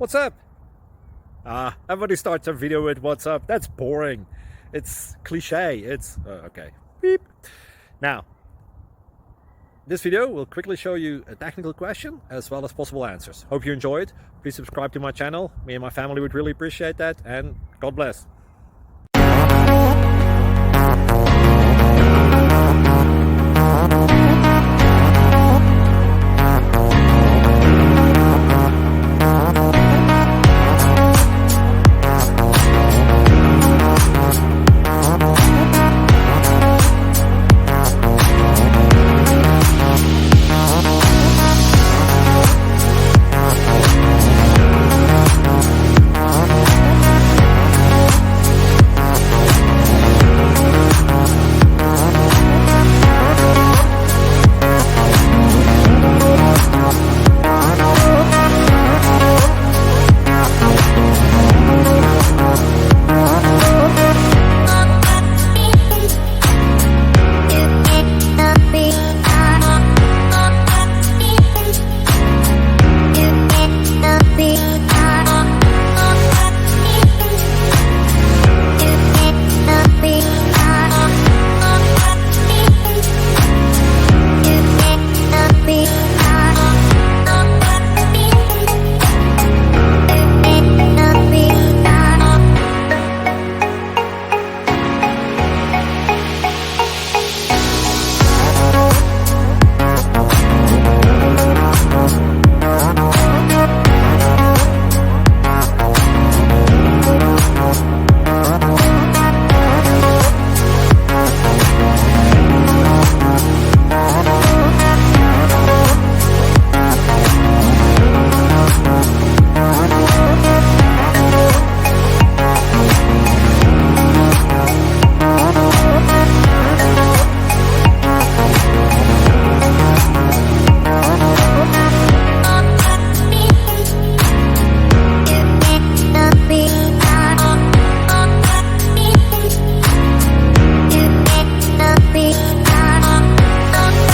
What's up? Everybody starts a video with what's up. That's boring. It's cliche. It's okay. Beep. Now, this video will quickly show you a technical question as well as possible answers. Hope you enjoyed. Please subscribe to my channel. Me and my family would really appreciate that, and God bless.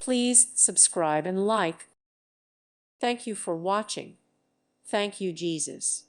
Please subscribe and like. Thank you for watching. Thank you, Jesus.